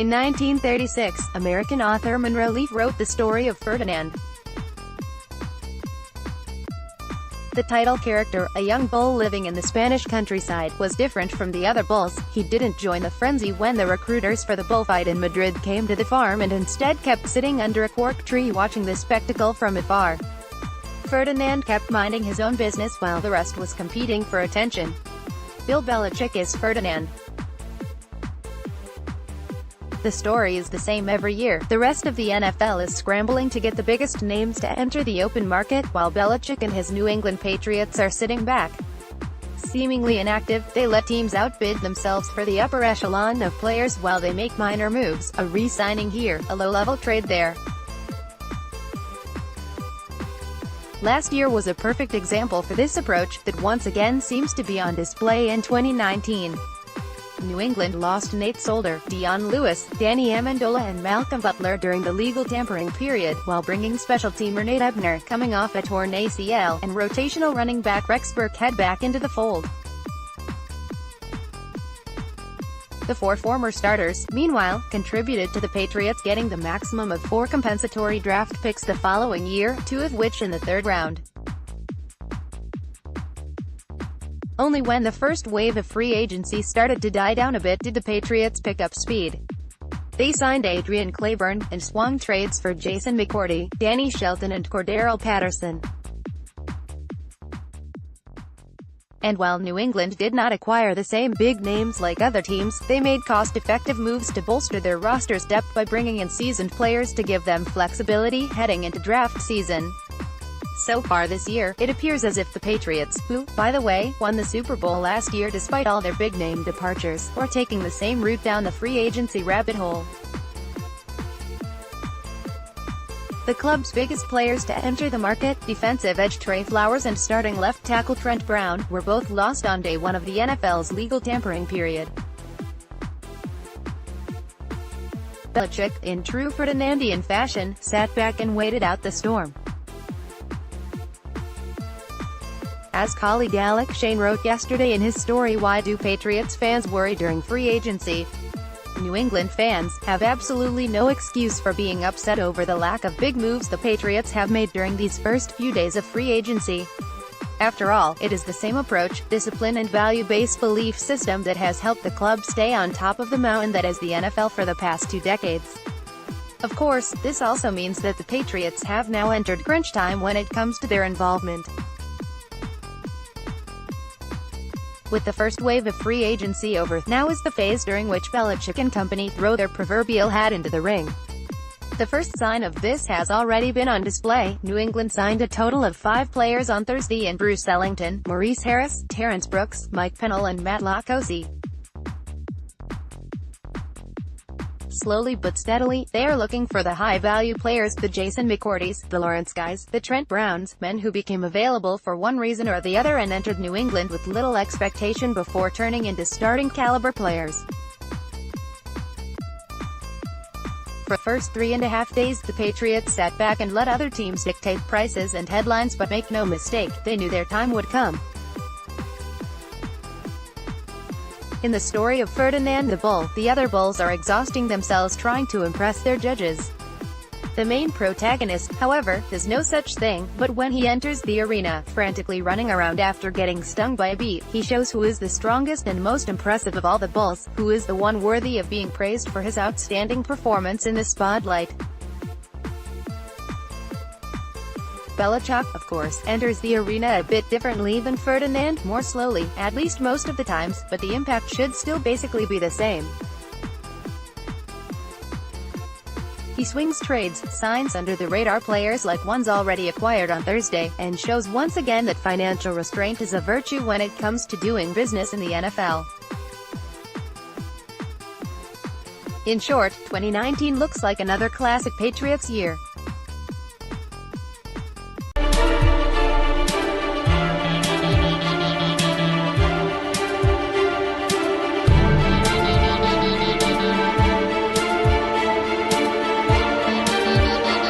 In 1936, American author Munro Leaf wrote The Story of Ferdinand. The title character, a young bull living in the Spanish countryside, was different from the other bulls. He didn't join the frenzy when the recruiters for the bullfight in Madrid came to the farm and instead kept sitting under a cork tree watching the spectacle from afar. Ferdinand kept minding his own business while the rest was competing for attention. Bill Belichick is Ferdinand. The story is the same every year. The rest of the NFL is scrambling to get the biggest names to enter the open market, while Belichick and his New England Patriots are sitting back. Seemingly inactive, they let teams outbid themselves for the upper echelon of players while they make minor moves, a re-signing here, a low-level trade there. Last year was a perfect example for this approach, that once again seems to be on display in 2019. New England lost Nate Solder, Dion Lewis, Danny Amendola and Malcolm Butler during the legal tampering period, while bringing special teamer Nate Ebner, coming off a torn ACL, and rotational running back Rex Burkhead back into the fold. The four former starters, meanwhile, contributed to the Patriots getting the maximum of 4 compensatory draft picks the following year, 2 of which in the 3rd round. Only when the first wave of free agency started to die down a bit did the Patriots pick up speed. They signed Adrian Claiborne, and swung trades for Jason McCourty, Danny Shelton and Cordarrelle Patterson. And while New England did not acquire the same big names like other teams, they made cost-effective moves to bolster their roster's depth by bringing in seasoned players to give them flexibility heading into draft season. So far this year, it appears as if the Patriots, who, by the way, won the Super Bowl last year despite all their big-name departures, are taking the same route down the free agency rabbit hole. The club's biggest players to enter the market, defensive edge Trey Flowers and starting left tackle Trent Brown, were both lost on day 1 of the NFL's legal tampering period. Belichick, in true Ferdinandian fashion, sat back and waited out the storm. As colleague Alex Shane wrote yesterday in his story Why Do Patriots Fans Worry During Free Agency? New England fans have absolutely no excuse for being upset over the lack of big moves the Patriots have made during these first few days of free agency. After all, it is the same approach, discipline and value-based belief system that has helped the club stay on top of the mountain that is the NFL for the past 2 decades. Of course, this also means that the Patriots have now entered crunch time when it comes to their involvement. With the first wave of free agency over, now is the phase during which Belichick and company throw their proverbial hat into the ring. The first sign of this has already been on display. New England signed a total of 5 players on Thursday in Bruce Ellington, Maurice Harris, Terrence Brooks, Mike Pennell and Matt Lacosi. Slowly but steadily, they are looking for the high-value players, the Jason McCourtys, the Lawrence Guys, the Trent Browns, men who became available for one reason or the other and entered New England with little expectation before turning into starting-caliber players. For the first 3.5 days, the Patriots sat back and let other teams dictate prices and headlines, but make no mistake, they knew their time would come. In the story of Ferdinand the Bull, the other bulls are exhausting themselves trying to impress their judges. The main protagonist, however, does no such thing, but when he enters the arena, frantically running around after getting stung by a bee, he shows who is the strongest and most impressive of all the bulls, who is the one worthy of being praised for his outstanding performance in the spotlight. Belichick, of course, enters the arena a bit differently than Ferdinand, more slowly, at least most of the times, but the impact should still basically be the same. He swings trades, signs under-the-radar players like ones already acquired on Thursday, and shows once again that financial restraint is a virtue when it comes to doing business in the NFL. In short, 2019 looks like another classic Patriots year.